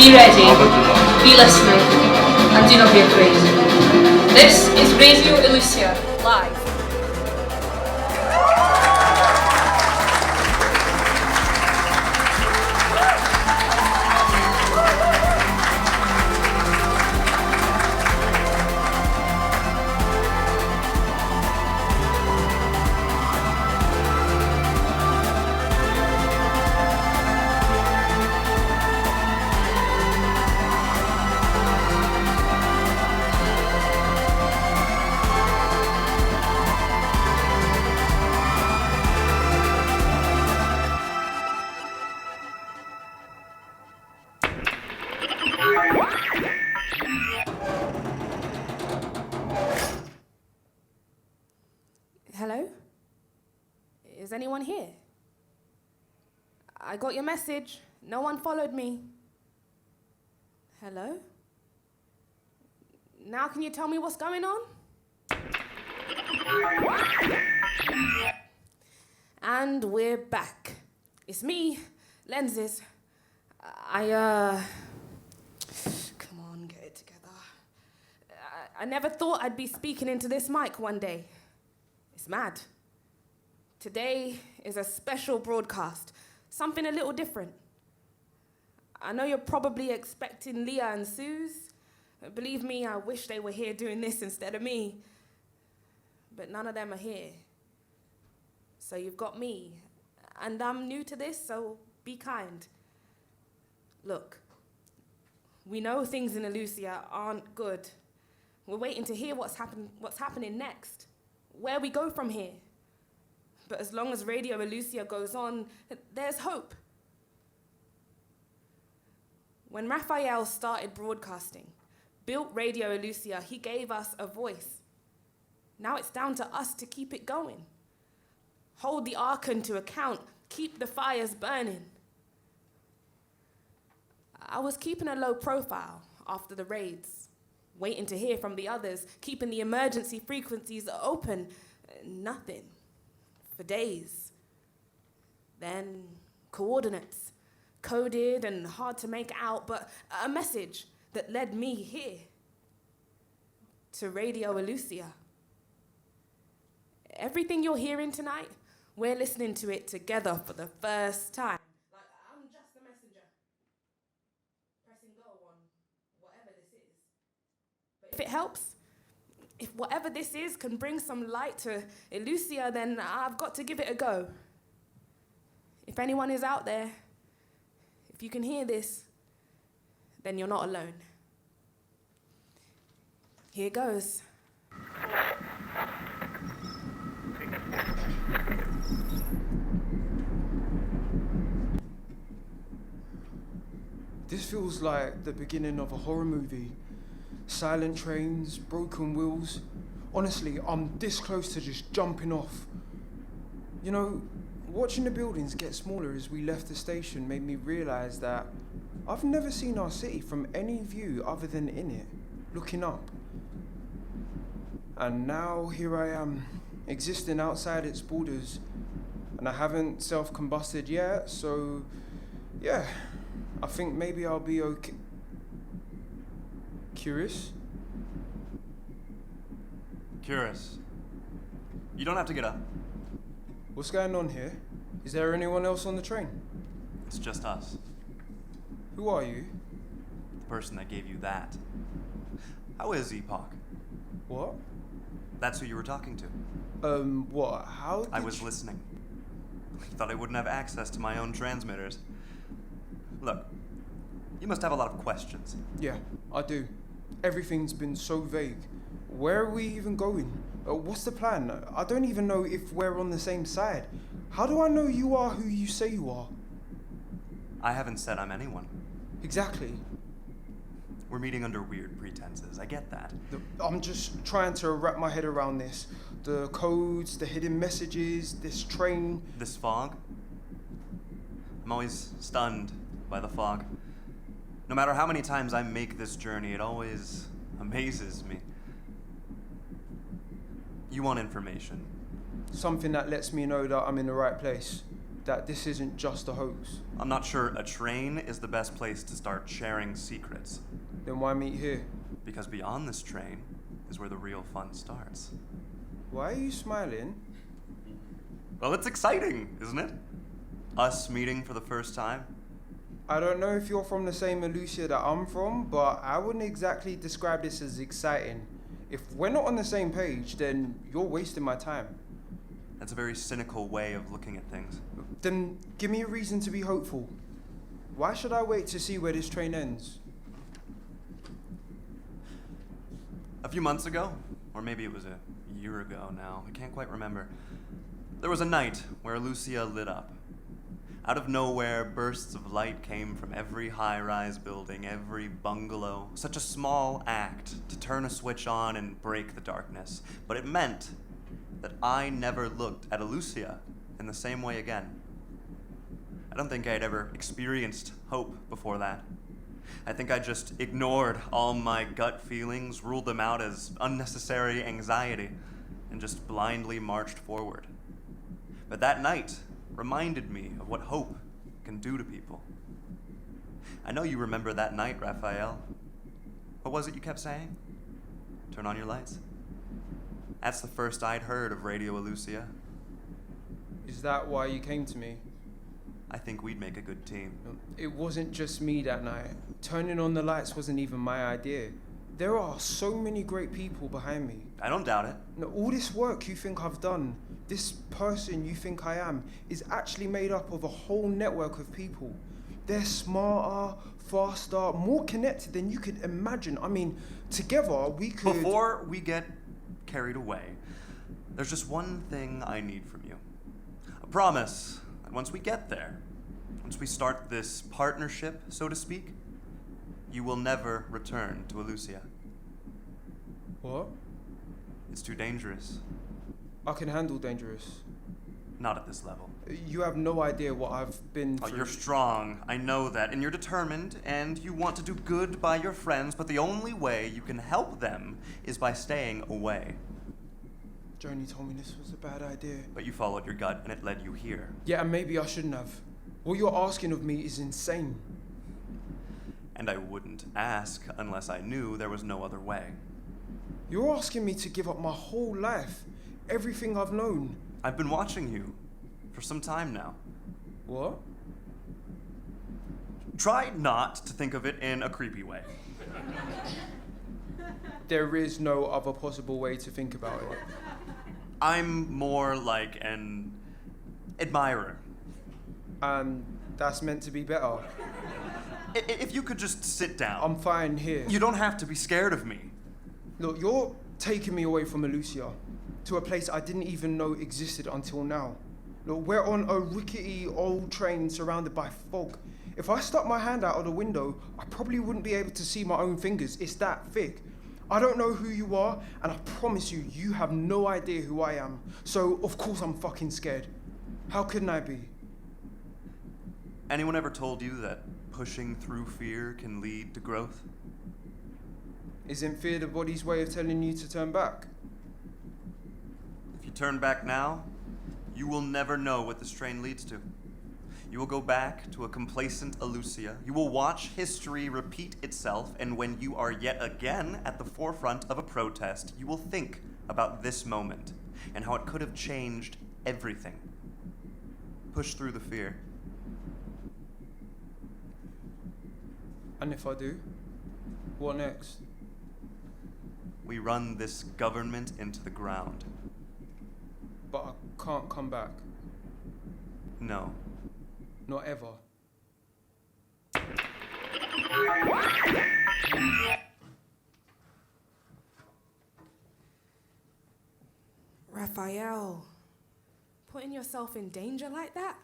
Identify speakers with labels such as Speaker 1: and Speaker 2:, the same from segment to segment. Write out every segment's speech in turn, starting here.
Speaker 1: Be ready, be listening, and do not be afraid. This is Radio Elusia, live.
Speaker 2: Hello? Is anyone here? I got your message. No one followed me. Hello? Now can you tell me what's going on? And we're back. It's me, Lenses. Come on, get it together. I never thought I'd be speaking into this mic one day. It's mad. Today is a special broadcast, something a little different. I know you're probably expecting Leah and Suze. Believe me, I wish they were here doing this instead of me. But none of them are here. So you've got me. And I'm new to this, so be kind. Look, we know things in Elusia aren't good. We're waiting to hear what's happening next. Where we go from here. But as long as Radio Elusia goes on, there's hope. When Raphael started broadcasting, built Radio Elusia, he gave us a voice. Now it's down to us to keep it going. Hold the Archon to account, keep the fires burning. I was keeping a low profile after the raids, waiting to hear from the others, keeping the emergency frequencies open. Nothing. For days. Then coordinates, coded and hard to make out, but a message that led me here. To Radio Elusia. Everything you're hearing tonight, we're listening to it together for the first time. Like, I'm just a messenger. Pressing go on whatever this is. But if it helps, if whatever this is can bring some light to Elusia, then I've got to give it a go. If anyone is out there, if you can hear this, then you're not alone. Here goes.
Speaker 3: This feels like the beginning of a horror movie. Silent trains, broken wheels. Honestly, I'm this close to just jumping off. You know, watching the buildings get smaller as we left the station made me realise that I've never seen our city from any view other than in it, looking up. And now here I am, existing outside its borders, and I haven't self-combusted yet, so yeah, I think maybe I'll be okay. Curious?
Speaker 4: Curious. You don't have to get up.
Speaker 3: What's going on here? Is there anyone else on the train?
Speaker 4: It's just us.
Speaker 3: Who are you?
Speaker 4: The person that gave you that. How is Epoch?
Speaker 3: What?
Speaker 4: That's who you were talking to.
Speaker 3: What? How did
Speaker 4: I was listening. I thought I wouldn't have access to my own transmitters. Look, you must have a lot of questions.
Speaker 3: Yeah, I do. Everything's been so vague. Where are we even going? What's the plan? I don't even know if we're on the same side. How do I know you are who you say you are?
Speaker 4: I haven't said I'm anyone.
Speaker 3: Exactly.
Speaker 4: We're meeting under weird pretenses. I get that.
Speaker 3: I'm just trying to wrap my head around this. The codes, the hidden messages, this train.
Speaker 4: This fog? I'm always stunned by the fog. No matter how many times I make this journey, it always amazes me. You want information?
Speaker 3: Something that lets me know that I'm in the right place. that this isn't just a hoax.
Speaker 4: I'm not sure a train is the best place to start sharing secrets.
Speaker 3: Then why meet here?
Speaker 4: Because beyond this train is where the real fun starts.
Speaker 3: Why are you smiling?
Speaker 4: Well, it's exciting, isn't it? Us meeting for the first time.
Speaker 3: I don't know if you're from the same Elusia that I'm from, but I wouldn't exactly describe this as exciting. If we're not on the same page, then you're wasting my time.
Speaker 4: That's a very cynical way of looking at things.
Speaker 3: Then give me a reason to be hopeful. Why should I wait to see where this train ends?
Speaker 4: A few months ago, or maybe it was a year ago now, I can't quite remember, there was a night where Elusia lit up. Out of nowhere, bursts of light came from every high-rise building, every bungalow. Such a small act to turn a switch on and break the darkness. But it meant that I never looked at Elusia in the same way again. I don't think I had ever experienced hope before that. I think I just ignored all my gut feelings, ruled them out as unnecessary anxiety, and just blindly marched forward. But that night reminded me of what hope can do to people. I know you remember that night, Raphael. What was it you kept saying? Turn on your lights. That's the first I'd heard of Radio Elusia.
Speaker 3: Is that why you came to me?
Speaker 4: I think we'd make a good team.
Speaker 3: It wasn't just me that night. Turning on the lights wasn't even my idea. There are so many great people behind me.
Speaker 4: I don't doubt it.
Speaker 3: Now, all this work you think I've done, this person you think I am, is actually made up of a whole network of people. They're smarter, faster, more connected than you could imagine. I mean, together we could...
Speaker 4: Before we get carried away, there's just one thing I need from you. A promise that once we get there, once we start this partnership, so to speak, you will never return to Elusia.
Speaker 3: What?
Speaker 4: It's too dangerous.
Speaker 3: I can handle dangerous.
Speaker 4: Not at this level.
Speaker 3: You have no idea what I've been through.
Speaker 4: You're strong, I know that, and you're determined, and you want to do good by your friends, but the only way you can help them is by staying away.
Speaker 3: Joni told me this was a bad idea.
Speaker 4: But you followed your gut, and it led you here.
Speaker 3: Yeah, and maybe I shouldn't have. What you're asking of me is insane.
Speaker 4: And I wouldn't ask unless I knew there was no other way.
Speaker 3: You're asking me to give up my whole life, everything I've known.
Speaker 4: I've been watching you for some time now.
Speaker 3: What?
Speaker 4: Try not to think of it in a creepy way.
Speaker 3: There is no other possible way to think about it.
Speaker 4: I'm more like an admirer.
Speaker 3: And that's meant to be better.
Speaker 4: If you could just sit down.
Speaker 3: I'm fine here.
Speaker 4: You don't have to be scared of me.
Speaker 3: Look, you're taking me away from Elusia to a place I didn't even know existed until now. Look, we're on a rickety old train surrounded by fog. If I stuck my hand out of the window, I probably wouldn't be able to see my own fingers. It's that thick. I don't know who you are, and I promise you, you have no idea who I am. So, of course I'm fucking scared. How couldn't I be?
Speaker 4: Anyone ever told you that pushing through fear can lead to growth?
Speaker 3: Isn't fear the body's way of telling you to turn back?
Speaker 4: If you turn back now, you will never know what this train leads to. You will go back to a complacent Elusia. You will watch history repeat itself, and when you are yet again at the forefront of a protest, you will think about this moment and how it could have changed everything. Push through the fear.
Speaker 3: And if I do, what next?
Speaker 4: We run this government into the ground.
Speaker 3: But I can't come back.
Speaker 4: No.
Speaker 3: Not ever.
Speaker 2: Raphael, putting yourself in danger like that?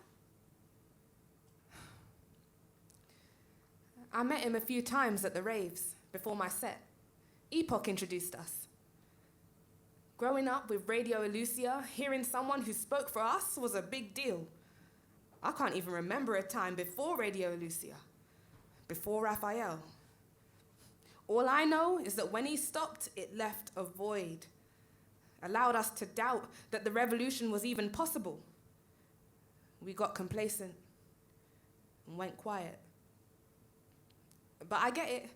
Speaker 2: I met him a few times at the raves before my set. Epoch introduced us. Growing up with Radio Elusia, hearing someone who spoke for us was a big deal. I can't even remember a time before Radio Elusia, before Raphael. All I know is that when he stopped, it left a void, allowed us to doubt that the revolution was even possible. we got complacent and went quiet. But I get it.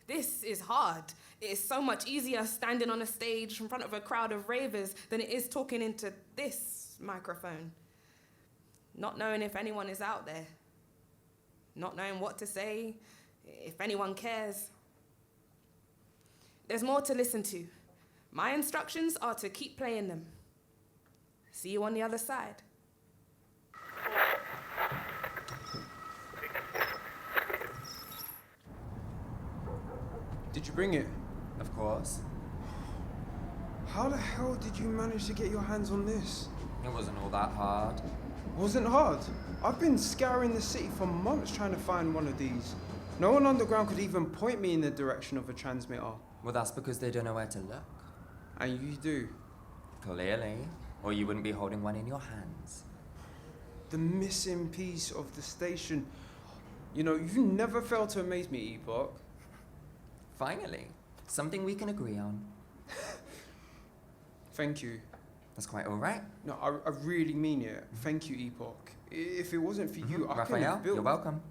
Speaker 2: This is hard. It is so much easier standing on a stage in front of a crowd of ravers than it is talking into this microphone. Not knowing if anyone is out there. Not knowing what to say, if anyone cares. There's more to listen to. My instructions are to keep playing them. See you on the other side.
Speaker 3: Did you bring it?
Speaker 5: Of course.
Speaker 3: How the hell did you manage to get your hands on this?
Speaker 5: It wasn't all that hard.
Speaker 3: Wasn't hard. I've been scouring the city for months trying to find one of these. No one underground could even point me in the direction of a transmitter.
Speaker 5: Well, that's because they don't know where to look.
Speaker 3: And you do.
Speaker 5: Clearly. Or you wouldn't be holding one in your hands.
Speaker 3: The missing piece of the station. You know, you never fail to amaze me, Epoch.
Speaker 5: Finally. Something we can agree on.
Speaker 3: Thank you.
Speaker 5: That's quite all right.
Speaker 3: No, I really mean it. Thank you, Epoch. If it wasn't for you, I couldn't
Speaker 5: Raphael,
Speaker 3: have built...
Speaker 5: you're welcome.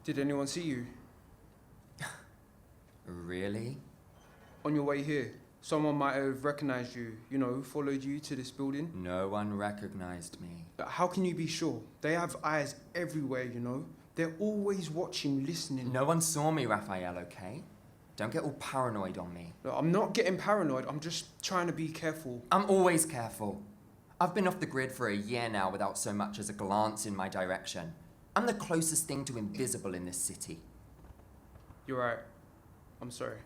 Speaker 3: Did anyone see you?
Speaker 5: Really?
Speaker 3: On your way here, someone might have recognized you, you know, followed you to this building.
Speaker 5: No one recognized me.
Speaker 3: How can you be sure? They have eyes everywhere, you know. They're always watching, listening.
Speaker 5: No one saw me, Raphael, okay? Don't get all paranoid on me.
Speaker 3: No, I'm not getting paranoid. I'm just trying to be careful.
Speaker 5: I'm always careful. I've been off the grid for a year now without so much as a glance in my direction. I'm the closest thing to invisible in this city.
Speaker 3: You're right. I'm sorry.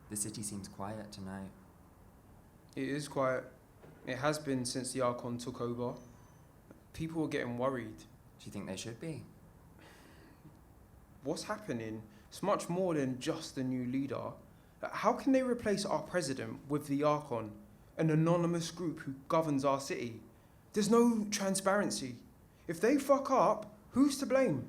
Speaker 5: The city seems quiet tonight.
Speaker 3: It is quiet. It has been since the Archon took over. People are getting worried.
Speaker 5: Do you think they should be?
Speaker 3: What's happening? It's much more than just a new leader. How can they replace our president with the Archon, an anonymous group who governs our city? There's no transparency. If they fuck up, who's to blame?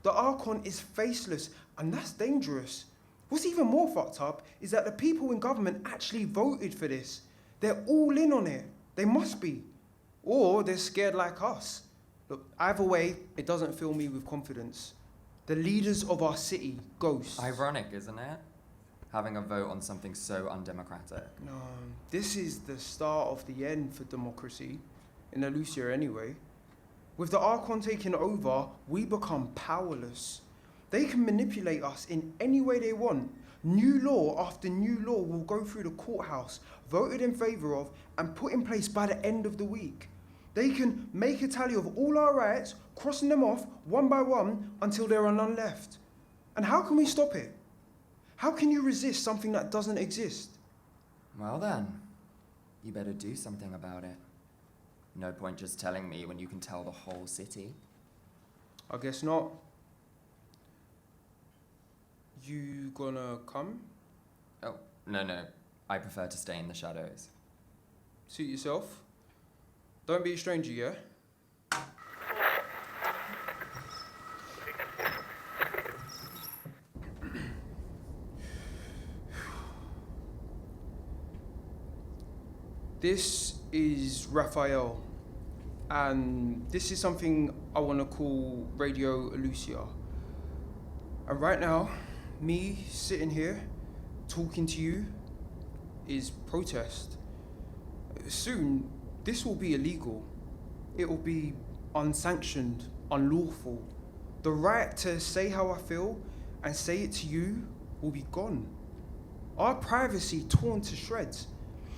Speaker 3: The Archon is faceless, and that's dangerous. What's even more fucked up is that the people in government actually voted for this. They're all in on it. They must be. Or they're scared like us. Look, either way, it doesn't fill me with confidence. The leaders of our city, ghosts.
Speaker 5: Ironic, isn't it? Having a vote on something so undemocratic.
Speaker 3: No, this is the start of the end for democracy. In Elusia anyway. With the Archon taking over, we become powerless. They can manipulate us in any way they want. New law after new law will go through the courthouse, voted in favour of, and put in place by the end of the week. They can make a tally of all our rights, crossing them off one by one until there are none left. And how can we stop it? How can you resist something that doesn't exist?
Speaker 5: Well then, you better do something about it. No point just telling me when you can tell the whole city.
Speaker 3: I guess not. You gonna come?
Speaker 5: Oh, no. I prefer to stay in the shadows.
Speaker 3: Suit yourself. Don't be a stranger, yeah? This is Raphael, and this is something I want to call Radio Elusia. And right now, me sitting here, talking to you, is protest. Soon, this will be illegal. It will be unsanctioned, unlawful. The right to say how I feel and say it to you will be gone. Our privacy torn to shreds.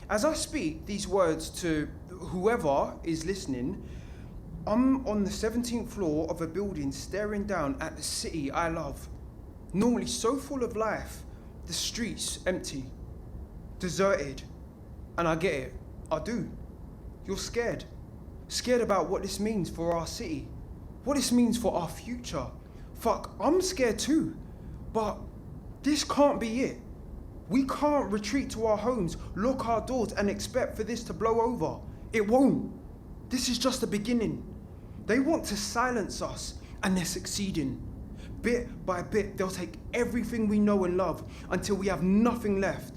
Speaker 3: As I speak these words to whoever is listening, I'm on the 17th floor of a building staring down at the city I love. Normally so full of life, the streets empty, deserted. And I get it, I do. You're scared. Scared about what this means for our city, what this means for our future. Fuck, I'm scared too. But this can't be it. We can't retreat to our homes, lock our doors and expect for this to blow over. It won't. This is just the beginning. They want to silence us and they're succeeding. Bit by bit, they'll take everything we know and love until we have nothing left.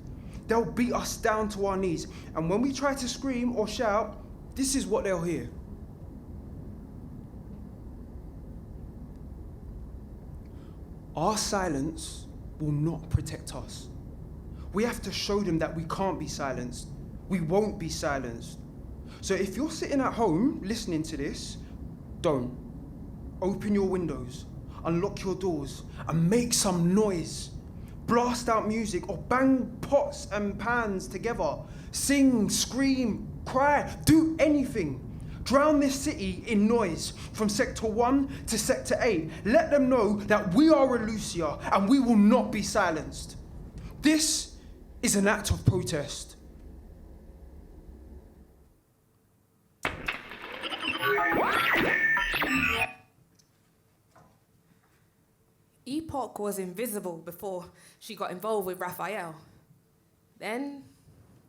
Speaker 3: they'll beat us down to our knees. And when we try to scream or shout, this is what they'll hear. Our silence will not protect us. We have to show them that we can't be silenced. We won't be silenced. So if you're sitting at home listening to this, don't. Open your windows, unlock your doors, and make some noise. Blast out music or bang pots and pans together. Sing, scream, cry, do anything. Drown this city in noise from Sector 1 to Sector 8. Let them know that we are Elusia and we will not be silenced. This is an act of protest.
Speaker 2: Epoch was invisible before she got involved with Raphael. Then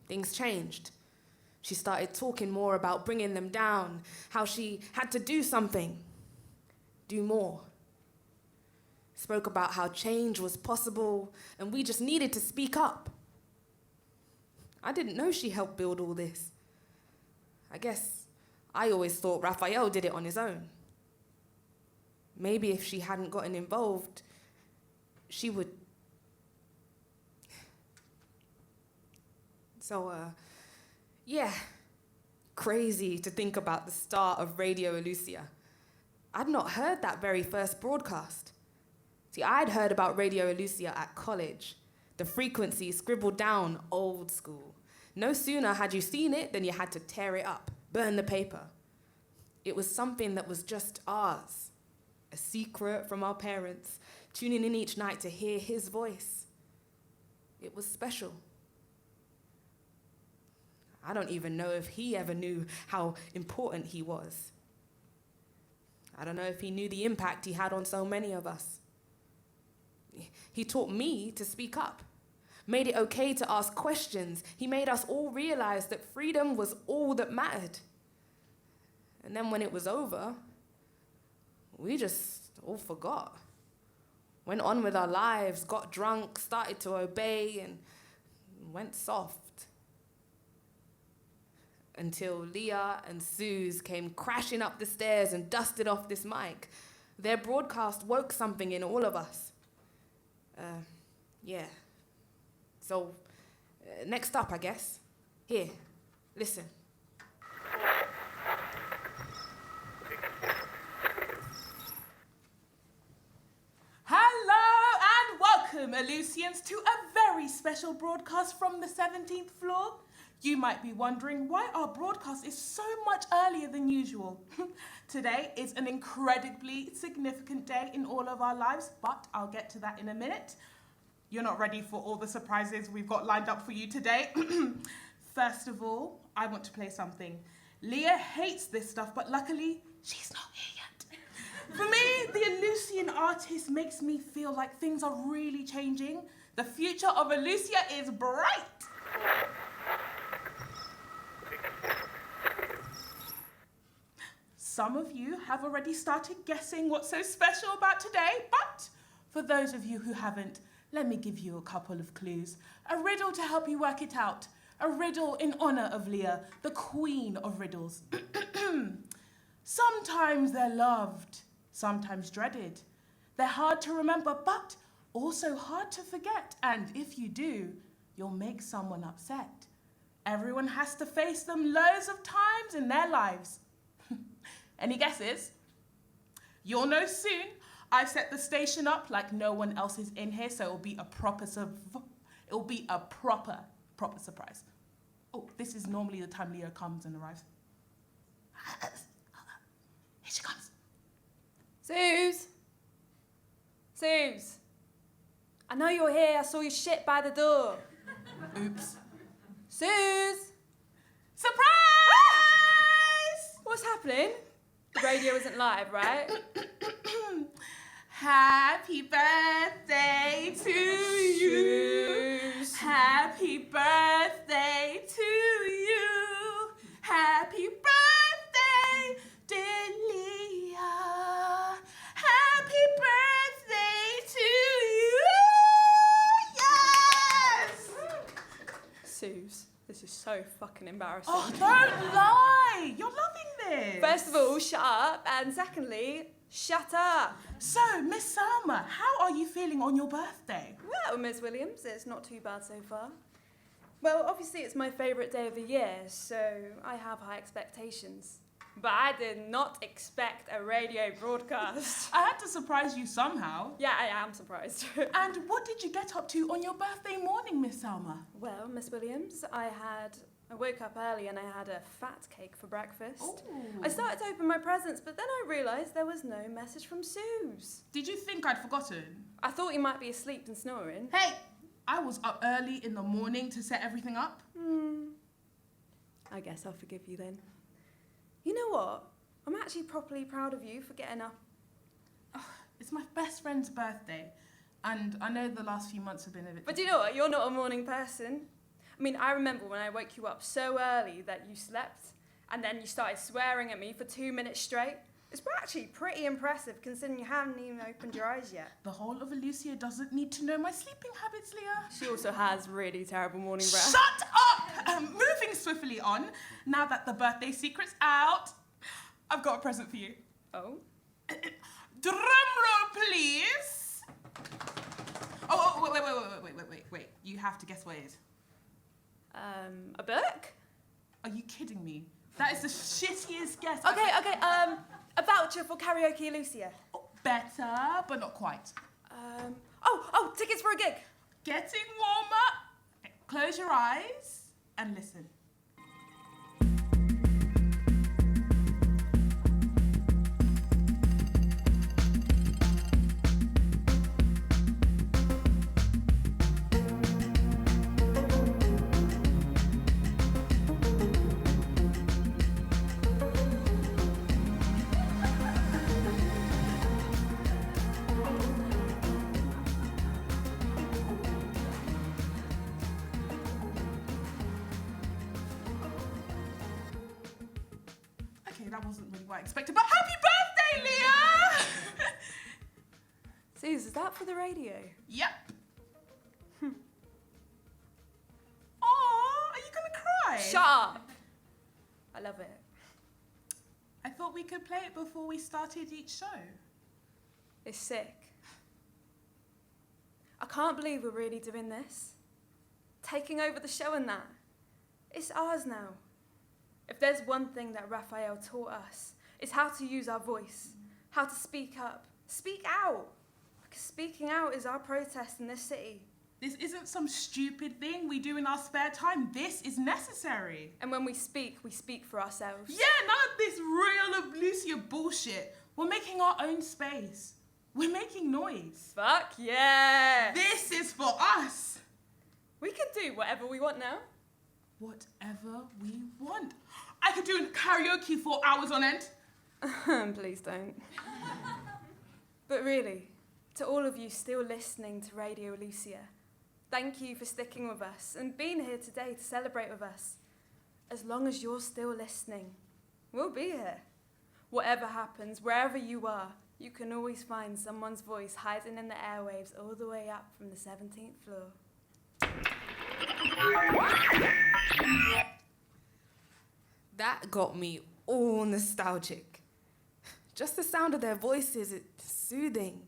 Speaker 2: things changed. She started talking more about bringing them down, how she had to do something, do more. Spoke about how change was possible and we just needed to speak up. I didn't know she helped build all this. I guess I always thought Raphael did it on his own. Maybe if she hadn't gotten involved, she would. So, yeah, crazy to think about the start of Radio Elusia. I'd not heard that very first broadcast. See, I'd heard about Radio Elusia at college. The frequency scribbled down, old school. No sooner had you seen it than you had to tear it up, burn the paper. It was something that was just ours. A secret from our parents, tuning in each night to hear his voice. It was special. I don't even know if he ever knew how important he was. I don't know if he knew the impact he had on so many of us. He taught me to speak up, made it okay to ask questions. He made us all realize that freedom was all that mattered. And then when it was over, we just all forgot. Went on with our lives, got drunk, started to obey, and went soft. Until Leah and Suze came crashing up the stairs and dusted off this mic. Their broadcast woke something in all of us. Yeah. So, next up, I guess. Here, listen.
Speaker 6: Welcome, Elusians, to a very special broadcast from the 17th floor. You might be wondering why our broadcast is so much earlier than usual. Today is an incredibly significant day in all of our lives, but I'll get to that in a minute. You're not ready for all the surprises we've got lined up for you today. First of all, I want to play something. Leah hates this stuff, but luckily, she's not here yet. For me, the Elusian artist makes me feel like things are really changing. The future of Elusia is bright. Some of you have already started guessing what's so special about today, but for those of you who haven't, let me give you a couple of clues. A riddle to help you work it out. A riddle in honor of Leah, the queen of riddles. Sometimes they're loved, sometimes dreaded. They're hard to remember, but also hard to forget. And if you do, you'll make someone upset. Everyone has to face them loads of times in their lives. Any guesses? You'll know soon. I've set the station up like no one else is in here, so it'll be a proper surprise. Oh, this is normally the time Leah comes and arrives. Here she comes.
Speaker 7: Suze, I know you're here. I saw you shit by the door.
Speaker 6: Oops.
Speaker 7: Suze!
Speaker 6: Surprise!
Speaker 7: What's happening? The radio isn't live, right?
Speaker 6: Happy birthday to you.
Speaker 7: Suze.
Speaker 6: Happy birthday to you. Happy birthday, dear Leah. Happy birthday to you. Yes!
Speaker 7: so fucking embarrassing.
Speaker 6: Oh, don't lie! You're loving this!
Speaker 7: First of all, shut up, and secondly, shut up.
Speaker 6: So, Miss Selma, how are you feeling on your birthday?
Speaker 7: Well, Miss Williams, it's not too bad so far. Well, obviously it's my favourite day of the year, so I have high expectations. But I did not expect a radio broadcast.
Speaker 6: I had to surprise you somehow.
Speaker 7: Yeah, I am surprised.
Speaker 6: And what did you get up to on your birthday morning, Miss Selma?
Speaker 7: Well, Miss Williams, I woke up early and I had a fat cake for breakfast.
Speaker 6: Ooh.
Speaker 7: I started to open my presents, but then I realised there was no message from Suze.
Speaker 6: Did you think I'd forgotten?
Speaker 7: I thought you might be asleep and snoring.
Speaker 6: Hey, I was up early in the morning to set everything up.
Speaker 7: I guess I'll forgive you then. You know what? I'm actually properly proud of you for getting up.
Speaker 6: It's my best friend's birthday, and I know the last few months have been a bit...
Speaker 7: But do you know what? You're not a morning person. I mean, I remember when I woke you up so early that you slept, and then you started swearing at me for 2 minutes straight. It's actually pretty impressive considering you haven't even opened your eyes yet.
Speaker 6: The whole of Elusia doesn't need to know my sleeping habits, Leah.
Speaker 7: She also has really terrible morning breath.
Speaker 6: Shut up! Moving swiftly on, now that the birthday secret's out, I've got a present for you.
Speaker 7: Oh?
Speaker 6: Drum roll, please. Oh, wait. You have to guess what it is.
Speaker 7: A book?
Speaker 6: Are you kidding me? That is the shittiest guess.
Speaker 7: Okay, a voucher for Karaoke Elusia.
Speaker 6: Oh, better, but not quite.
Speaker 7: Tickets for a gig.
Speaker 6: Getting warmer. Okay, close your eyes and listen. That wasn't really what I expected, but happy birthday, Leah!
Speaker 7: Suze, is that for the radio?
Speaker 6: Yep. Aw, are you gonna cry?
Speaker 7: Shut up! I love it.
Speaker 6: I thought we could play it before we started each show.
Speaker 7: It's sick. I can't believe we're really doing this. Taking over the show and that. It's ours now. If there's one thing that Raphael taught us, it's how to use our voice, how to speak up, speak out. Because speaking out is our protest in this city.
Speaker 6: This isn't some stupid thing we do in our spare time. This is necessary.
Speaker 7: And when we speak for ourselves.
Speaker 6: Yeah, none of this real Elusia bullshit. We're making our own space. We're making noise.
Speaker 7: Fuck yeah!
Speaker 6: This is for us.
Speaker 7: We can do whatever we want now.
Speaker 6: Whatever we want. I could do karaoke for hours on end.
Speaker 7: Please don't. But really, to all of you still listening to Radio Elusia, thank you for sticking with us and being here today to celebrate with us. As long as you're still listening, we'll be here. Whatever happens, wherever you are, you can always find someone's voice hiding in the airwaves all the way up from the 17th floor.
Speaker 2: That got me all nostalgic. Just the sound of their voices, it's soothing.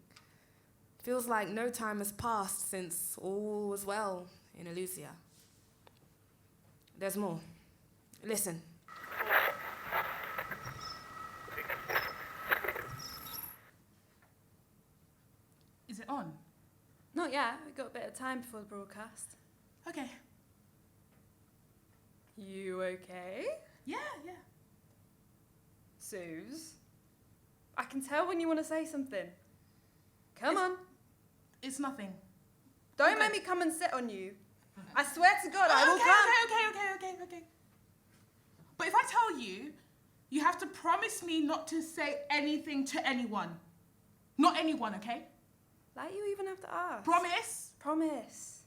Speaker 2: Feels like no time has passed since all was well in Elusia. There's more. Listen.
Speaker 6: Is it on?
Speaker 7: Not yet. We've got a bit of time before the broadcast.
Speaker 6: Okay.
Speaker 7: You okay?
Speaker 6: Yeah.
Speaker 7: Suze? I can tell when you want to say something. Come on.
Speaker 6: It's nothing.
Speaker 7: Don't make me come and sit on you. I swear to God, I will come.
Speaker 6: Okay. But if I tell you, you have to promise me not to say anything to anyone. Not anyone, okay?
Speaker 7: Like you even have to ask.
Speaker 6: Promise?
Speaker 7: Promise.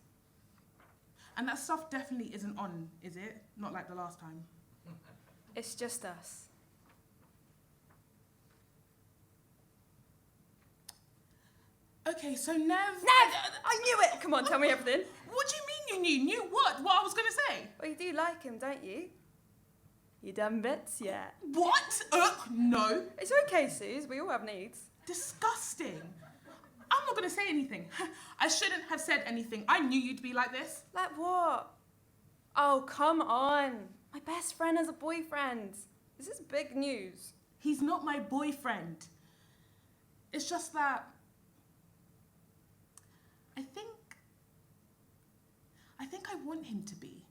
Speaker 6: And that stuff definitely isn't on, is it? Not like the last time.
Speaker 7: It's just us.
Speaker 6: Okay, so Nev...
Speaker 7: I knew it! Come on, tell me everything.
Speaker 6: What do you mean you knew what? What I was going to say?
Speaker 7: Well, you do like him, don't you? You done bits yet?
Speaker 6: What? No.
Speaker 7: It's okay, Suze. We all have needs.
Speaker 6: Disgusting. I'm not going to say anything. I shouldn't have said anything. I knew you'd be like this.
Speaker 7: Like what? Oh, come on. My best friend has a boyfriend. This is big news.
Speaker 6: He's not my boyfriend. It's just that I think I want him to be.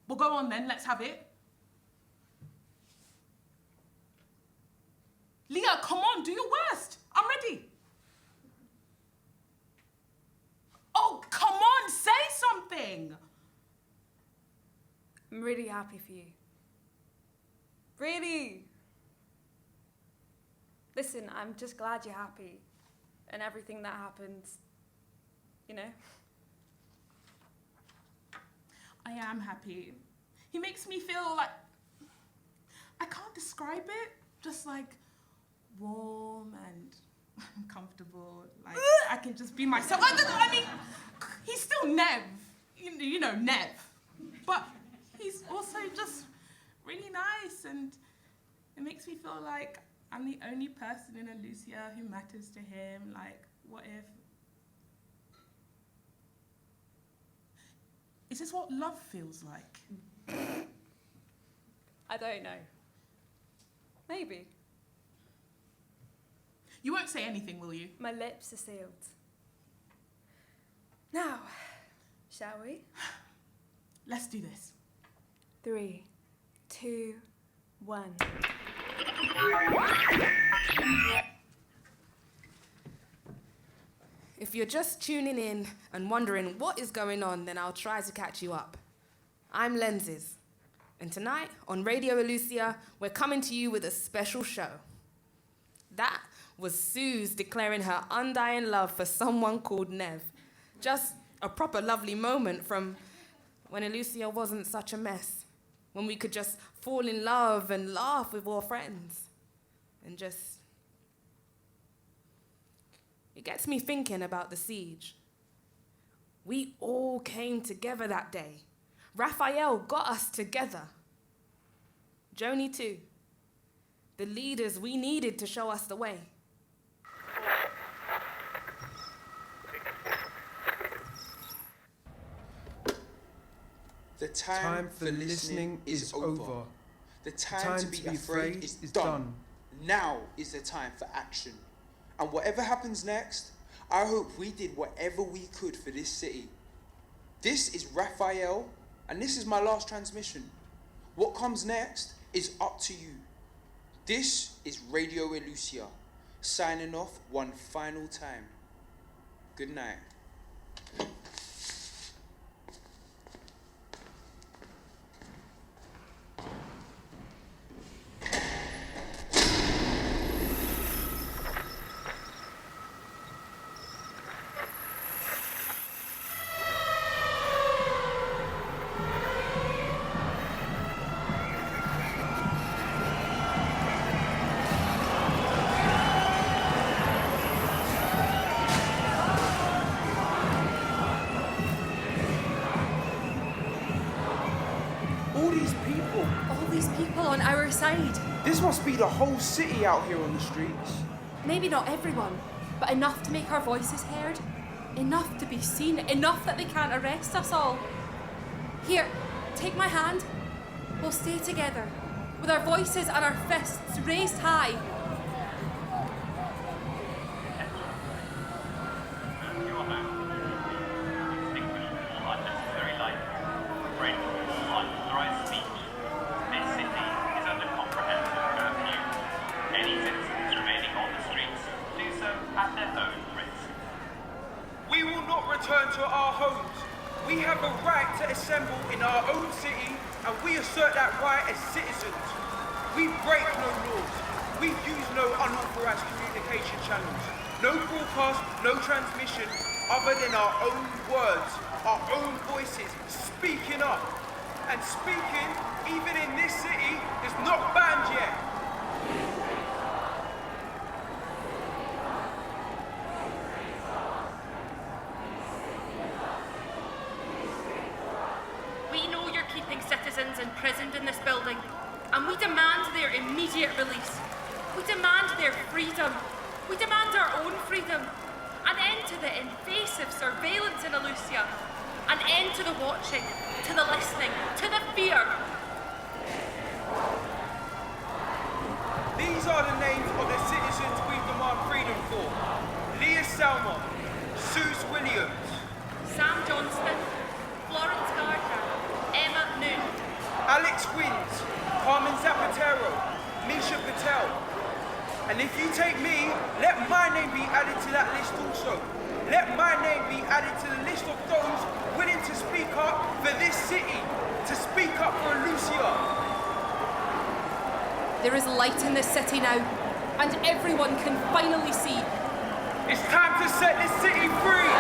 Speaker 6: Well, go on then, let's have it. Leah, come on, do your worst. I'm ready. Oh, come on, say something.
Speaker 7: I'm really happy for you. Really. Listen, I'm just glad you're happy. And everything that happened, you know?
Speaker 6: I am happy. He makes me feel like, I can't describe it, just like warm and comfortable. Like I can just be myself. I mean, he's still Nev, you know, Nev. But he's also just really nice, and it makes me feel like I'm the only person in Elusia who matters to him. Like, what if? Is this what love feels like?
Speaker 7: I don't know. Maybe.
Speaker 6: You won't say anything, will you?
Speaker 7: My lips are sealed. Now, shall we?
Speaker 6: Let's do this.
Speaker 7: 3, 2, 1.
Speaker 2: If you're just tuning in and wondering what is going on, then I'll try to catch you up. I'm Lenses, and tonight on Radio Elusia, we're coming to you with a special show. That was Suze declaring her undying love for someone called Nev. Just a proper lovely moment from when Elusia wasn't such a mess, when we could just fall in love and laugh with our friends, and just... It gets me thinking about the siege. We all came together that day. Raphael got us together. Joni too. The leaders we needed to show us the way.
Speaker 8: The time for listening is over. The time to be afraid is done. Now is the time for action. And whatever happens next, I hope we did whatever we could for this city. This is Raphael, and this is my last transmission. What comes next is up to you. This is Radio Elusia, signing off one final time. Good night.
Speaker 3: This must be the whole city out here on the streets.
Speaker 9: Maybe not everyone, but enough to make our voices heard. Enough to be seen. Enough that they can't arrest us all. Here, take my hand. We'll stay together, with our voices and our fists raised high.
Speaker 3: No transmission other than our own words, our own voices, speaking up. And speaking, even in this city, is not banned yet.
Speaker 9: their immediate release. We demand their freedom. We demand our own freedom. An end to the invasive surveillance in Elusia. An end to the watching, to the listening, to the fear.
Speaker 10: These are the names of the citizens we demand freedom for. Leah Salmon, Suze Williams,
Speaker 9: Sam Johnston, Florence Gardner, Emma Noon,
Speaker 10: Alex Wins, Carmen Zapatero, Misha Patel. And if you take me, let my name be added to that list also. Let my name be added to the list of those willing to speak up for this city, to speak up for Elusia.
Speaker 2: There is light in this city now, and everyone can finally see.
Speaker 10: It's time to set this city free!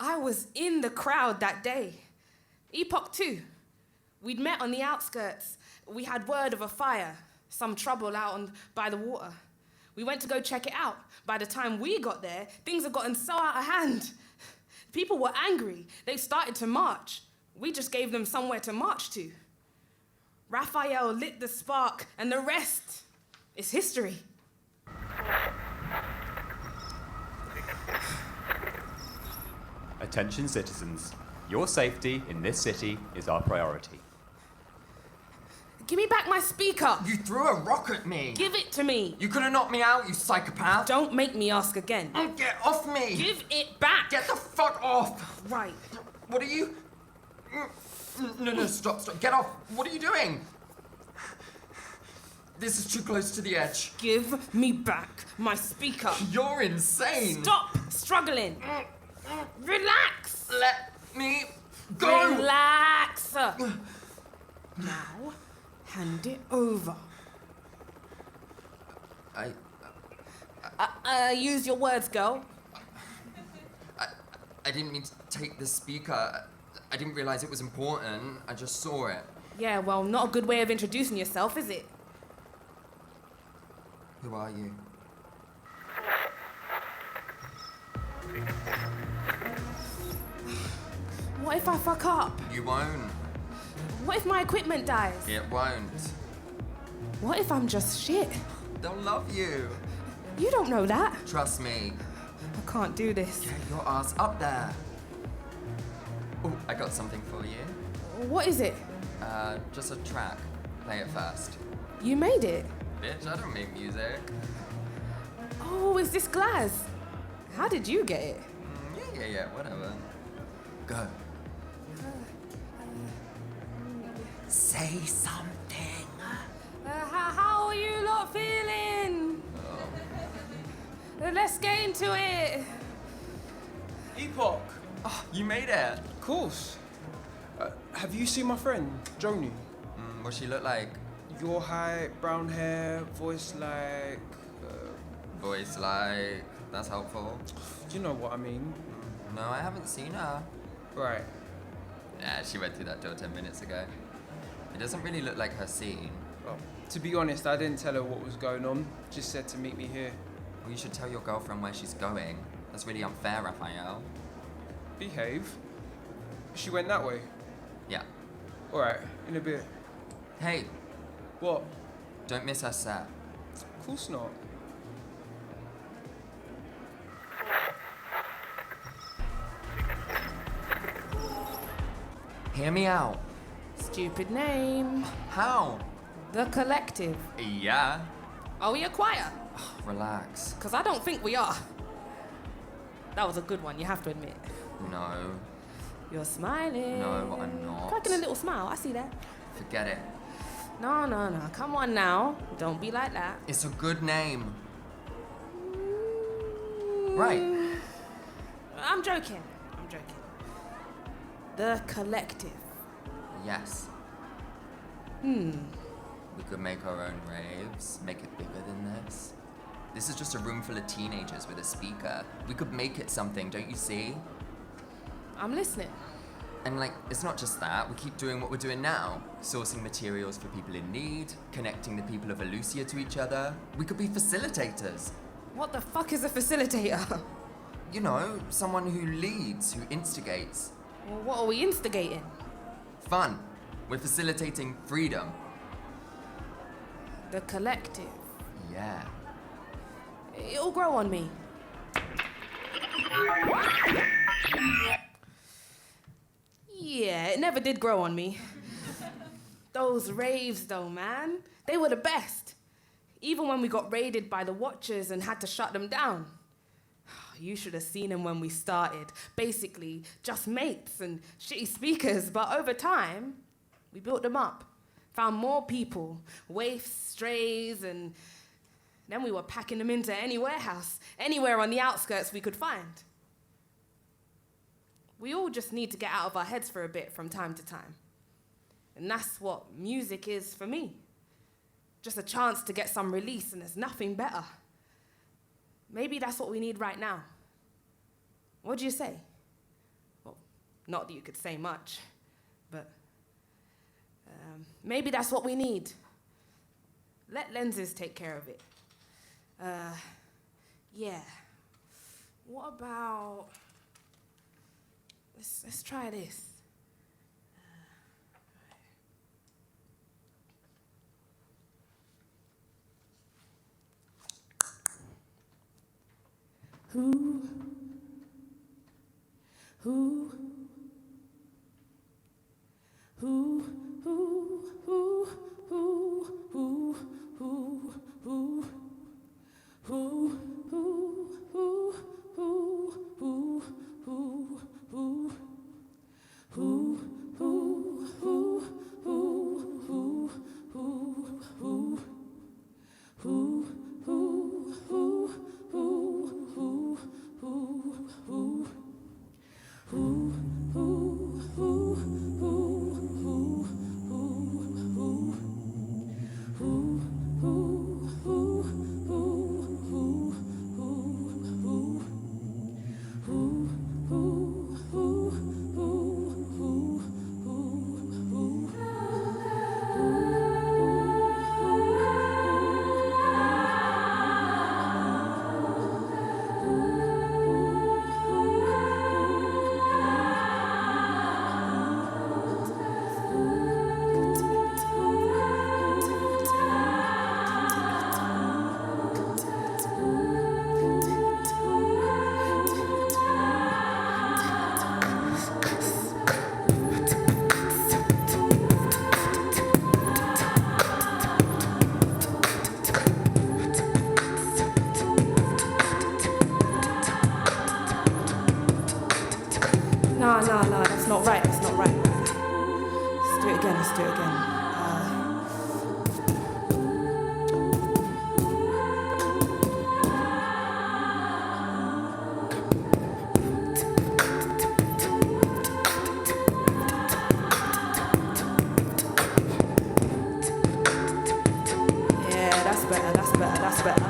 Speaker 2: I was in the crowd that day. Epoch too. We'd met on the outskirts. We had word of a fire, some trouble out by the water. We went to go check it out. By the time we got there, things had gotten so out of hand. People were angry. They started to march. We just gave them somewhere to march to. Raphael lit the spark, and the rest is history.
Speaker 11: Attention citizens, your safety in this city is our priority.
Speaker 2: Give me back my speaker!
Speaker 5: You threw a rock at me!
Speaker 2: Give it to me!
Speaker 5: You could have knocked me out, you psychopath!
Speaker 2: Don't make me ask again.
Speaker 5: Get off me!
Speaker 2: Give it back!
Speaker 5: Get the fuck off!
Speaker 2: Right.
Speaker 5: What are you... No, stop. Get off! What are you doing? This is too close to the edge.
Speaker 2: Give me back my speaker.
Speaker 5: You're insane!
Speaker 2: Stop struggling! Relax!
Speaker 5: Let me go!
Speaker 2: Relax! Now, hand it over. Use your words, girl.
Speaker 5: I didn't mean to take the speaker. I didn't realize it was important. I just saw it.
Speaker 2: Yeah, well, not a good way of introducing yourself, is it?
Speaker 5: Who are you?
Speaker 2: What if I fuck up?
Speaker 5: You won't.
Speaker 2: What if my equipment dies?
Speaker 5: It won't.
Speaker 2: What if I'm just shit?
Speaker 5: They'll love you.
Speaker 2: You don't know that.
Speaker 5: Trust me.
Speaker 2: I can't do this.
Speaker 5: Get your ass up there. Oh, I got something for you.
Speaker 2: What is it?
Speaker 5: Just a track. Play it first.
Speaker 2: You made it?
Speaker 5: Bitch, I don't make music.
Speaker 2: Oh, is this glass? How did you get it?
Speaker 5: Yeah, whatever. Go. Say something.
Speaker 2: How are you lot feeling? Let's get into it.
Speaker 3: Epoch.
Speaker 5: Oh, you made it.
Speaker 3: Of course. Have you seen my friend, Joni?
Speaker 5: What she look like?
Speaker 3: Your height, brown hair, voice like...
Speaker 5: Voice like... That's helpful.
Speaker 3: You know what I mean.
Speaker 5: No, I haven't seen her.
Speaker 3: Right.
Speaker 5: Nah, she went through that door 10 minutes ago. It doesn't really look like her scene.
Speaker 3: Well, to be honest, I didn't tell her what was going on. Just said to meet me here.
Speaker 5: Well, you should tell your girlfriend where she's going. That's really unfair, Raphael.
Speaker 3: Behave. She went that way?
Speaker 5: Yeah.
Speaker 3: Alright, in a bit.
Speaker 5: Hey.
Speaker 3: What?
Speaker 5: Don't miss her set.
Speaker 3: Of course not.
Speaker 5: Hear me out.
Speaker 2: Stupid name.
Speaker 5: How?
Speaker 2: The Collective.
Speaker 5: Yeah.
Speaker 2: Are we a choir?
Speaker 5: Relax.
Speaker 2: Because I don't think we are. That was a good one, you have to admit.
Speaker 5: No.
Speaker 2: You're smiling.
Speaker 5: No, I'm not.
Speaker 2: Cracking a little smile, I see that.
Speaker 5: Forget it.
Speaker 2: No. Come on now. Don't be like that.
Speaker 5: It's a good name. Right.
Speaker 2: I'm joking. The Collective.
Speaker 5: Yes. We could make our own raves, make it bigger than this. This is just a room full of teenagers with a speaker. We could make it something, don't you see?
Speaker 2: I'm listening.
Speaker 5: And it's not just that. We keep doing what we're doing now. Sourcing materials for people in need, connecting the people of Elusia to each other. We could be facilitators.
Speaker 2: What the fuck is a facilitator?
Speaker 5: You know, someone who leads, who instigates.
Speaker 2: Well, what are we instigating?
Speaker 5: Fun. We're facilitating freedom.
Speaker 2: The collective.
Speaker 5: Yeah.
Speaker 2: It'll grow on me. Yeah, it never did grow on me. Those raves though, man, they were the best. Even when we got raided by the Watchers and had to shut them down. You should have seen them when we started. Basically, just mates and shitty speakers, but over time, we built them up. Found more people, waifs, strays, and then we were packing them into any warehouse, anywhere on the outskirts we could find. We all just need to get out of our heads for a bit from time to time. And that's what music is for me. Just a chance to get some release, and there's nothing better. Maybe that's what we need right now. What do you say? Well, not that you could say much, but maybe that's what we need. Let lenses take care of it. Yeah. What about... Let's try this. Who No, that's not right. Let's do it again. Yeah, that's better.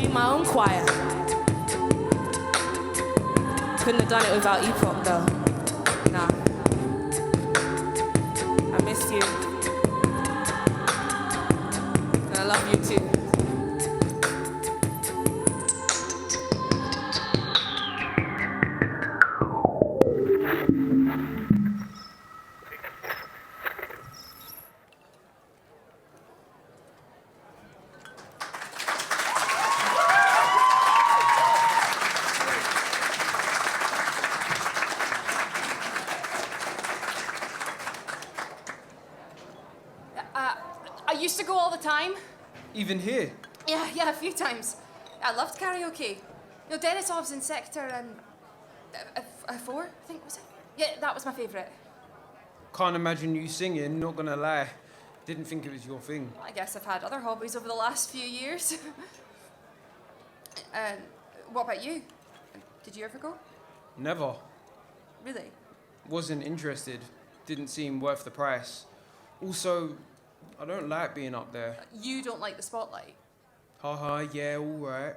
Speaker 2: sing my own choir. Couldn't have done it without Epoch though. Nah. I miss you. And I love you too.
Speaker 9: I used to go all the time.
Speaker 3: Even here?
Speaker 9: Yeah, a few times. I loved karaoke. Denisov's in Sector 4, I think, was it? Yeah, that was my favourite.
Speaker 3: Can't imagine you singing, not gonna lie. Didn't think it was your thing.
Speaker 9: I guess I've had other hobbies over the last few years. What about you? Did you ever go?
Speaker 3: Never.
Speaker 9: Really?
Speaker 3: Wasn't interested. Didn't seem worth the price. Also, I don't like being up there.
Speaker 9: You don't like the spotlight?
Speaker 3: Haha, yeah, alright.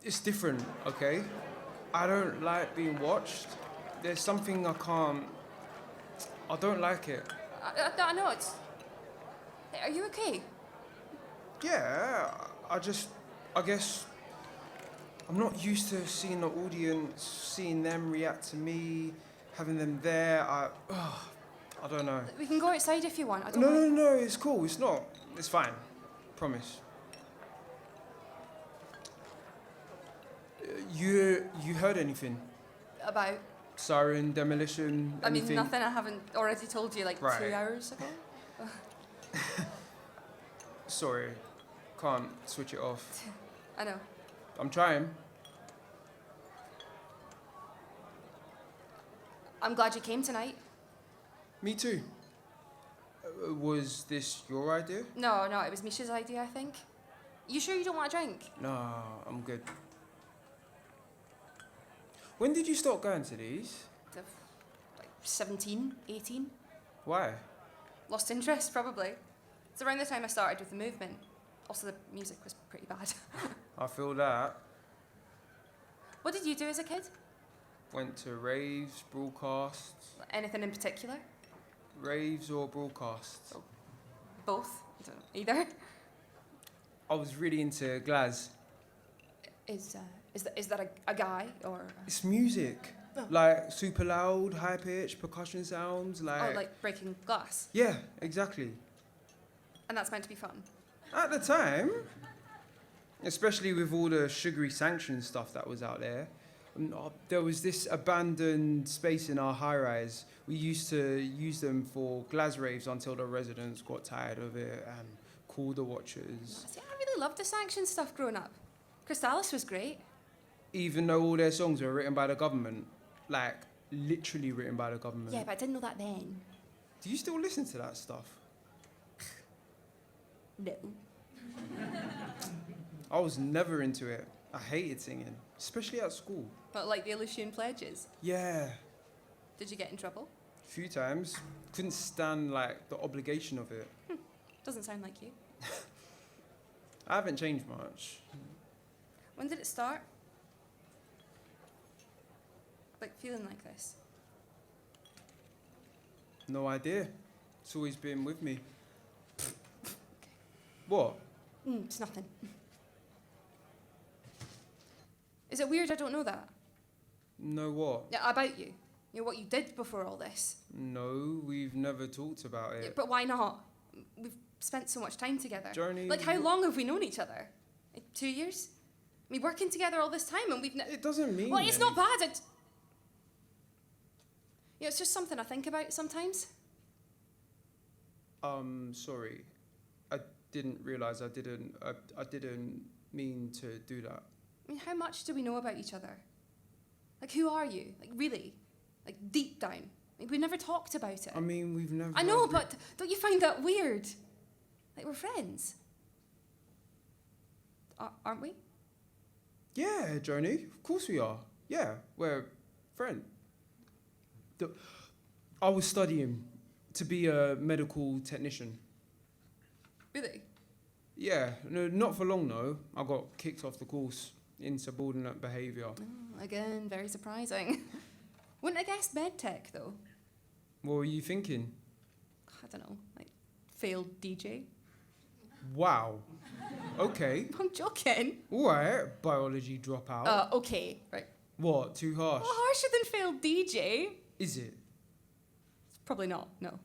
Speaker 3: It's different, okay? I don't like being watched. There's something I don't like it.
Speaker 9: I know it's... Are you okay?
Speaker 3: Yeah, I guess I'm not used to seeing the audience, seeing them react to me, having them there. I don't know.
Speaker 9: We can go outside if you want.
Speaker 3: No, it's cool. It's not. It's fine. Promise. You heard anything?
Speaker 9: About?
Speaker 3: Siren, demolition, anything?
Speaker 9: I mean, nothing I haven't already told you, like,
Speaker 3: right.
Speaker 9: 2 hours ago.
Speaker 3: Sorry. Can't switch it off.
Speaker 9: I know.
Speaker 3: I'm trying.
Speaker 9: I'm glad you came tonight.
Speaker 3: Me too. Was this your idea?
Speaker 9: No, it was Misha's idea, I think. You sure you don't want a drink?
Speaker 3: No, I'm good. When did you start going to these?
Speaker 9: Like 17, 18.
Speaker 3: Why?
Speaker 9: Lost interest, probably. It's around the time I started with the movement. Also, the music was pretty bad.
Speaker 3: I feel that.
Speaker 9: What did you do as a kid?
Speaker 3: Went to raves, broadcasts.
Speaker 9: Anything in particular?
Speaker 3: Raves or broadcasts?
Speaker 9: Both. I don't know. Either.
Speaker 3: I was really into Glaz.
Speaker 9: Is that a guy or?
Speaker 3: It's music.
Speaker 9: Oh.
Speaker 3: Like super loud, high pitched percussion sounds.
Speaker 9: Like breaking glass.
Speaker 3: Yeah, exactly.
Speaker 9: And that's meant to be fun.
Speaker 3: At the time, especially with all the sugary sanction stuff that was out there, there was this abandoned space in our high-rise. We used to use them for Glaz raves until the residents got tired of it and called the watchers.
Speaker 9: See, I really loved the sanction stuff growing up. Crystallis was great.
Speaker 3: Even though all their songs were written by the government. Like, literally written by the government.
Speaker 9: Yeah, but I didn't know that then.
Speaker 3: Do you still listen to that stuff?
Speaker 9: No.
Speaker 3: I was never into it. I hated singing, especially at school.
Speaker 9: But like the Aleutian pledges?
Speaker 3: Yeah.
Speaker 9: Did you get in trouble?
Speaker 3: A few times. Couldn't stand, like, the obligation of it.
Speaker 9: Doesn't sound like you.
Speaker 3: I haven't changed much.
Speaker 9: When did it start? Like feeling like this?
Speaker 3: No idea. It's always been with me. What?
Speaker 9: It's nothing. Is it weird I don't know that?
Speaker 3: Know what?
Speaker 9: Yeah, about you. You know, what you did before all this.
Speaker 3: No, we've never talked about it.
Speaker 9: Yeah, but why not? We've spent so much time together.
Speaker 3: Joni...
Speaker 9: Like, how long have we known each other? Like, 2 years? I mean, working together all this time and we've...
Speaker 3: It doesn't mean
Speaker 9: Well, it's not bad. Yeah, it's just something I think about sometimes.
Speaker 3: Sorry. I didn't realise I didn't mean to do that.
Speaker 9: I mean, how much do we know about each other? Like, who are you? Like, really? Like, deep down? Like, we never talked about it.
Speaker 3: I mean, we've never...
Speaker 9: I know, but don't you find that weird? Like, we're friends. Aren't we?
Speaker 3: Yeah, Joni. Of course we are. Yeah, we're friends. I was studying to be a medical technician.
Speaker 9: Really?
Speaker 3: Yeah, no, not for long though. I got kicked off the course. Insubordinate behaviour.
Speaker 12: Oh, again, very surprising. Wouldn't have guessed medtech, though.
Speaker 3: What were you thinking?
Speaker 12: I don't know, like failed DJ.
Speaker 3: Wow. Okay.
Speaker 12: I'm joking.
Speaker 3: Alright, biology dropout.
Speaker 12: Okay, right.
Speaker 3: What, too harsh?
Speaker 12: Well, harsher than failed DJ.
Speaker 3: Is it?
Speaker 12: Probably not, no.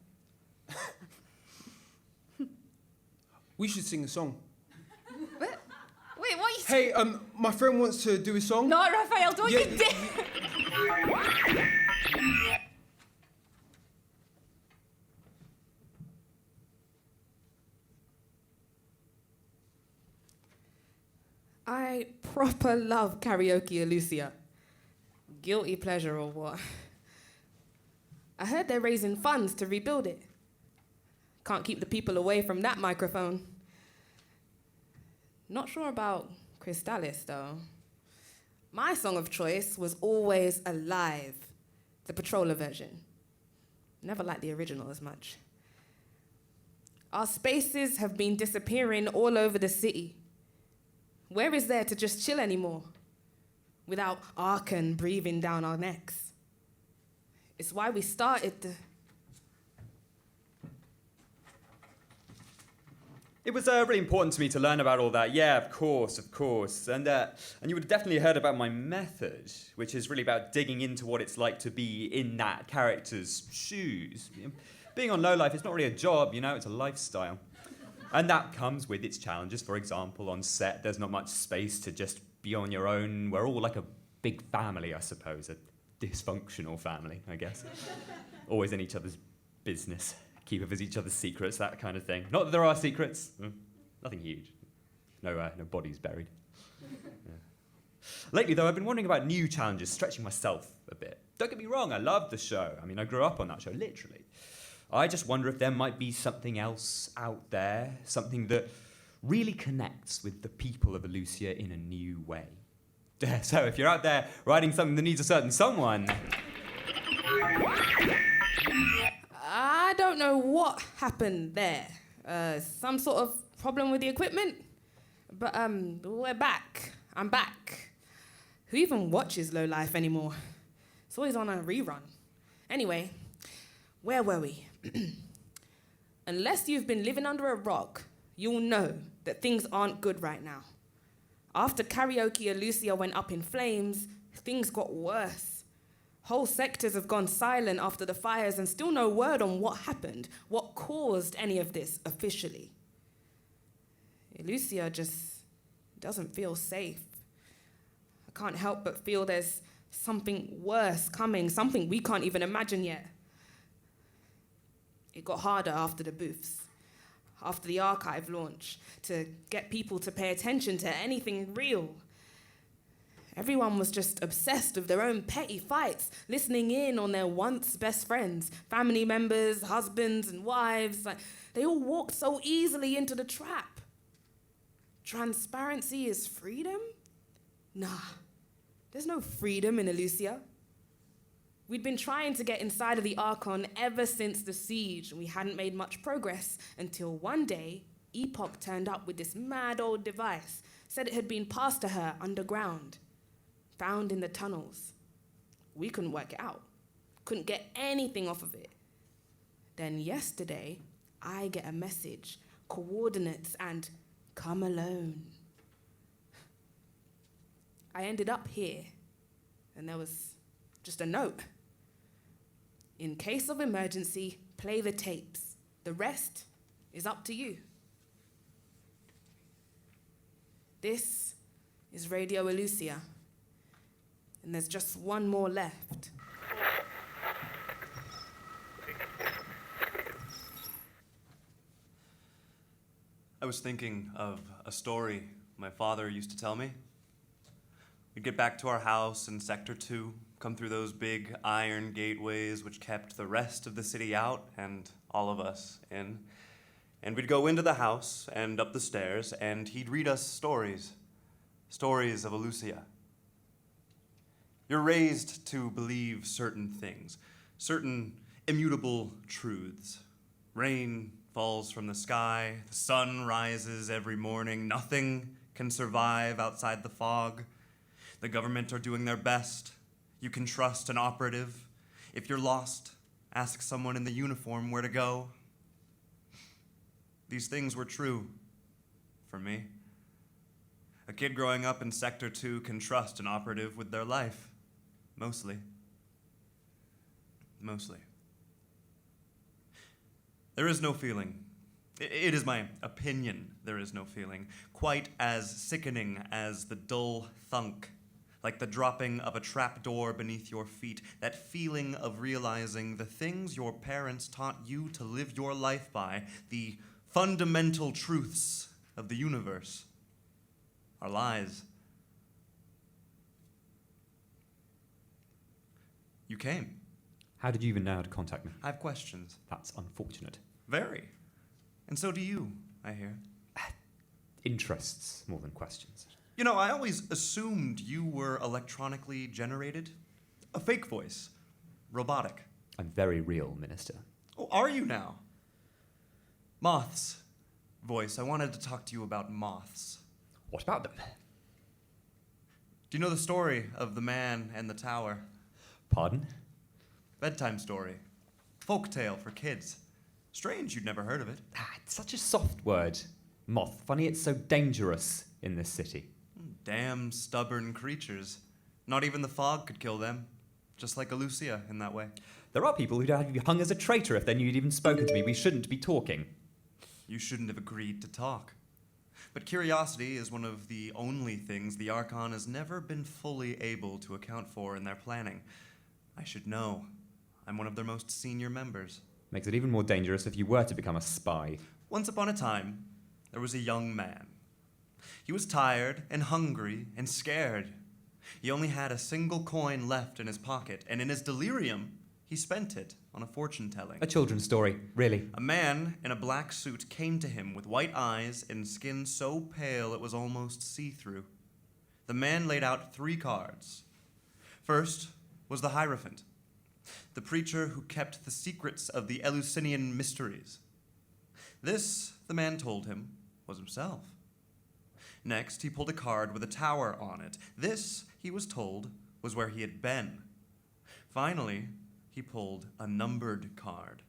Speaker 3: We should sing a song.
Speaker 12: Wait, what are you
Speaker 3: Hey, my friend wants to do a song.
Speaker 12: No, Raphael, don't you dare!
Speaker 2: I proper love karaoke Elusia. Guilty pleasure or what? I heard they're raising funds to rebuild it. Can't keep the people away from that microphone. Not sure about Crystallis, though. My song of choice was always Alive, the Patroller version. Never liked the original as much. Our spaces have been disappearing all over the city. Where is there to just chill anymore? Without Arkan breathing down our necks. It's why we started the...
Speaker 11: It was really important to me to learn about all that. Yeah, of course. And you would have definitely heard about my method, which is really about digging into what it's like to be in that character's shoes. Being on Lowlife is not really a job, it's a lifestyle. And that comes with its challenges. For example, on set, there's not much space to just be on your own. We're all like a big family, I suppose. A dysfunctional family, I guess. Always in each other's business. Keep each other's secrets, that kind of thing. Not that there are secrets. Nothing huge. No bodies buried. Yeah. Lately, though, I've been wondering about new challenges, stretching myself a bit. Don't get me wrong, I love the show. I grew up on that show, literally. I just wonder if there might be something else out there, something that really connects with the people of Elusia in a new way. So if you're out there writing something that needs a certain someone...
Speaker 2: I don't know what happened there. Some sort of problem with the equipment? But we're back. I'm back. Who even watches Lowlife anymore? It's always on a rerun. Anyway, where were we? Unless you've been living under a rock, you'll know that things aren't good right now. After karaoke Elusia went up in flames, things got worse. Whole sectors have gone silent after the fires and still no word on what happened, what caused any of this officially. Elusia just doesn't feel safe. I can't help but feel there's something worse coming, something we can't even imagine yet. It got harder after the booths, after the archive launch, to get people to pay attention to anything real. Everyone was just obsessed with their own petty fights, listening in on their once best friends, family members, husbands and wives. They all walked so easily into the trap. Transparency is freedom? Nah, there's no freedom in Elusia. We'd been trying to get inside of the Archon ever since the siege, and we hadn't made much progress until one day, Epoch turned up with this mad old device, said it had been passed to her underground, found in the tunnels. We couldn't work it out, couldn't get anything off of it. Then yesterday, I get a message, coordinates, and come alone. I ended up here, and there was just a note. In case of emergency, play the tapes. The rest is up to you. This is Radio Elusia, and there's just one more left.
Speaker 4: I was thinking of a story my father used to tell me. We'd get back to our house in Sector 2, come through those big iron gateways which kept the rest of the city out and all of us in. And we'd go into the house and up the stairs, and he'd read us stories of Elusia. You're raised to believe certain things, certain immutable truths. Rain falls from the sky, the sun rises every morning, nothing can survive outside the fog. The government are doing their best. You can trust an operative. If you're lost, ask someone in the uniform where to go. These things were true for me. A kid growing up in Sector 2 can trust an operative with their life. Mostly. There is no feeling. It is my opinion there is no feeling quite as sickening as the dull thunk, like the dropping of a trapdoor beneath your feet, that feeling of realizing the things your parents taught you to live your life by, the fundamental truths of the universe, are lies. You came.
Speaker 11: How did you even know how to contact me?
Speaker 4: I have questions.
Speaker 11: That's unfortunate.
Speaker 4: Very. And so do you, I hear.
Speaker 11: Interests more than questions.
Speaker 4: You know, I always assumed you were electronically generated. A fake voice. Robotic.
Speaker 11: I'm very real, Minister.
Speaker 4: Oh, are you now? Moths. Voice, I wanted to talk to you about moths.
Speaker 11: What about them?
Speaker 4: Do you know the story of the man and the tower?
Speaker 11: Pardon?
Speaker 4: Bedtime story. Folk tale for kids. Strange you'd never heard of it.
Speaker 11: It's such a soft word. Moth. Funny it's so dangerous in this city.
Speaker 4: Damn stubborn creatures. Not even the fog could kill them. Just like Elusia in that way.
Speaker 11: There are people who'd have you hung as a traitor if they knew you'd even spoken to me. We shouldn't be talking.
Speaker 4: You shouldn't have agreed to talk. But curiosity is one of the only things the Archon has never been fully able to account for in their planning. I should know. I'm one of their most senior members.
Speaker 11: Makes it even more dangerous if you were to become a spy.
Speaker 4: Once upon a time, there was a young man. He was tired and hungry and scared. He only had a single coin left in his pocket, and in his delirium, he spent it on a fortune-telling.
Speaker 11: A children's story, really.
Speaker 4: A man in a black suit came to him with white eyes and skin so pale it was almost see-through. The man laid out 3 cards. First was the Hierophant, the preacher who kept the secrets of the Eleusinian mysteries. This, the man told him, was himself. Next, he pulled a card with a tower on it. This, he was told, was where he had been. Finally, he pulled a numbered card,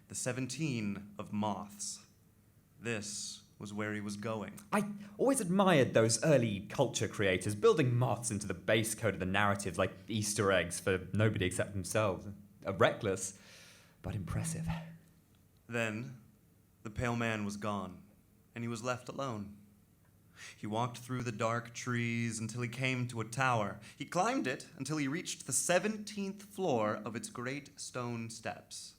Speaker 4: the 17 of moths. This was where he was going.
Speaker 11: I always admired those early culture creators, building moths into the base code of the narratives like Easter eggs for nobody except themselves. Reckless, but impressive.
Speaker 4: Then, the pale man was gone, and he was left alone. He walked through the dark trees until he came to a tower. He climbed it until he reached the 17th floor of its great stone steps.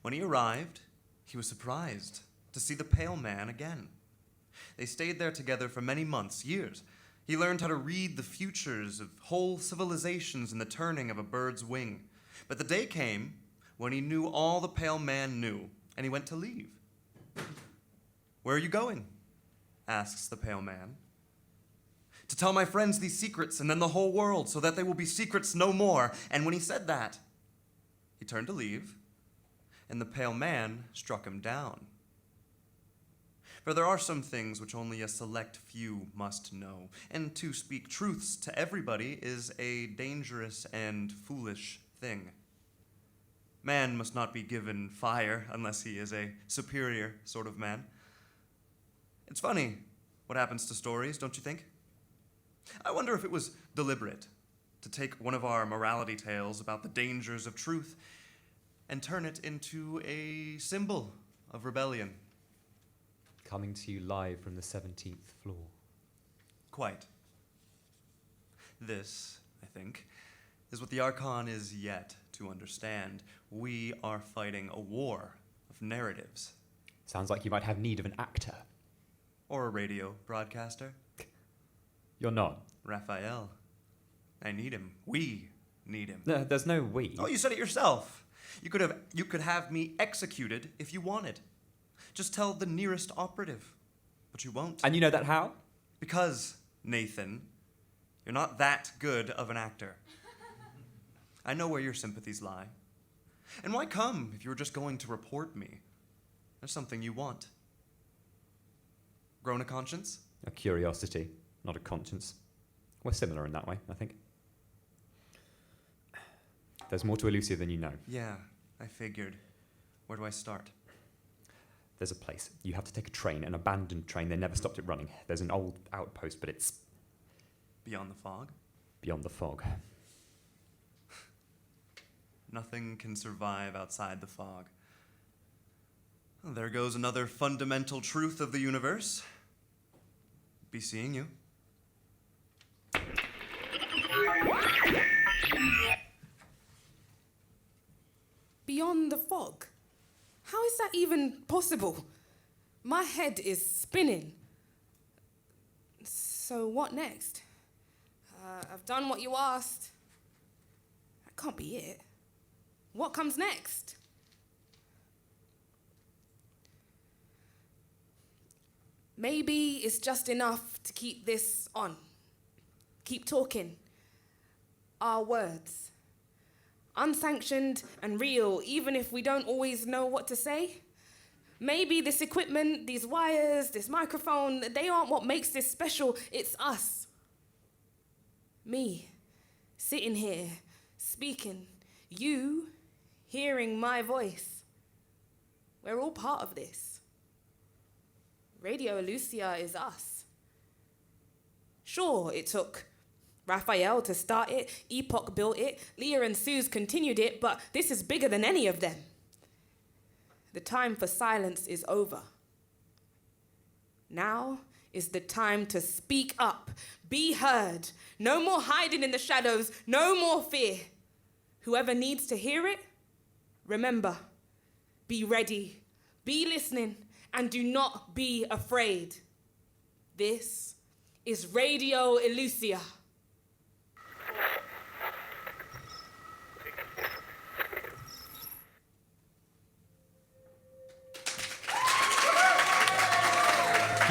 Speaker 4: When he arrived, he was surprised to see the pale man again. They stayed there together for many months, years. He learned how to read the futures of whole civilizations in the turning of a bird's wing. But the day came when he knew all the pale man knew, and he went to leave. "Where are you going?" asks the pale man. "To tell my friends these secrets and then the whole world, so that they will be secrets no more." And when he said that, he turned to leave, and the pale man struck him down. For there are some things which only a select few must know, and to speak truths to everybody is a dangerous and foolish thing. Man must not be given fire unless he is a superior sort of man. It's funny what happens to stories, don't you think? I wonder if it was deliberate to take one of our morality tales about the dangers of truth and turn it into a symbol of rebellion.
Speaker 11: Coming to you live from the 17th floor.
Speaker 4: Quite. This, I think, is what the Archon is yet to understand. We are fighting a war of narratives.
Speaker 11: Sounds like you might have need of an actor.
Speaker 4: Or a radio broadcaster.
Speaker 11: You're not.
Speaker 4: Raphael. I need him. We need him.
Speaker 11: No, there's no we.
Speaker 4: Oh, you said it yourself. You could have me executed if you wanted. Just tell the nearest operative. But you won't.
Speaker 11: And you know that how?
Speaker 4: Because, Nathan, you're not that good of an actor. I know where your sympathies lie. And why come if you were just going to report me? There's something you want. Grown a conscience?
Speaker 11: A curiosity, not a conscience. We're similar in that way, I think. There's more to Elusia than you know.
Speaker 4: Yeah, I figured. Where do I start?
Speaker 11: There's a place. You have to take a train, an abandoned train. They never stopped it running. There's an old outpost, but it's...
Speaker 4: Beyond the fog?
Speaker 11: Beyond the fog.
Speaker 4: Nothing can survive outside the fog. Well, there goes another fundamental truth of the universe. Be seeing you.
Speaker 2: Beyond the fog? How is that even possible? My head is spinning. So what next? I've done what you asked. That can't be it. What comes next? Maybe it's just enough to keep this on. Keep talking. Our words. Unsanctioned and real, even if we don't always know what to say. Maybe this equipment, these wires, this microphone, they aren't what makes this special. It's us. Me, sitting here, speaking. You, hearing my voice. We're all part of this. Radio Elusia is us. Sure, it took Raphael to start it, Epoch built it, Leah and Suze continued it, but this is bigger than any of them. The time for silence is over. Now is the time to speak up, be heard. No more hiding in the shadows, no more fear. Whoever needs to hear it, remember, be ready, be listening, and do not be afraid. This is Radio Elusia.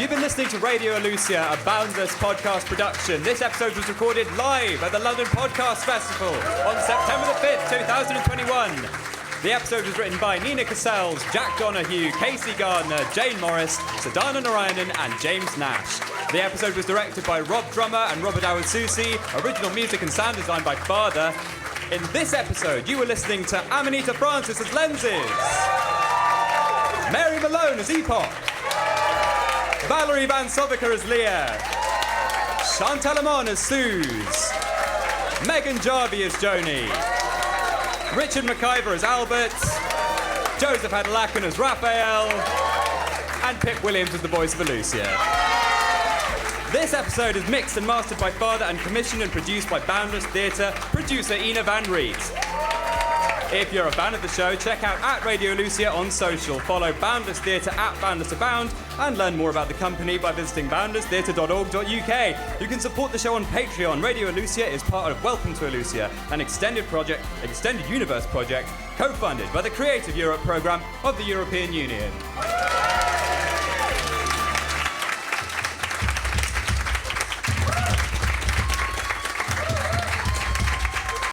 Speaker 11: You've been listening to Radio Elusia, a Boundless podcast production. This episode was recorded live at the London Podcast Festival on September the 5th, 2021. The episode was written by Nina Cassells, Jack Donaghue, Casey Gardner, Jane Morris, Sadhana Narayanen, and James Nash. The episode was directed by Rob Drummer and Robert Awosusi, original music and sound design by Father. In this episode, you were listening to Aminita Francis as Lenses, Mary Malone as Epoch, Valerie Vansovica as Leah, Chantelle Amon as Suze, Megan Jarvie as Joni, Richard McIver as Albert, Joseph Adelakun as Raphael, and Pip Williams as the voice of Elusia. This episode is mixed and mastered by Father and commissioned and produced by Boundless Theatre, producer Ina Van Riet. If you're a fan of the show, check out @Radio Elusia on social. Follow Boundless Theatre @BoundlessAbound and learn more about the company by visiting boundlesstheatre.org.uk. You can support the show on Patreon. Radio Elusia is part of Welcome to Elusia, an extended universe project co-funded by the Creative Europe programme of the European Union.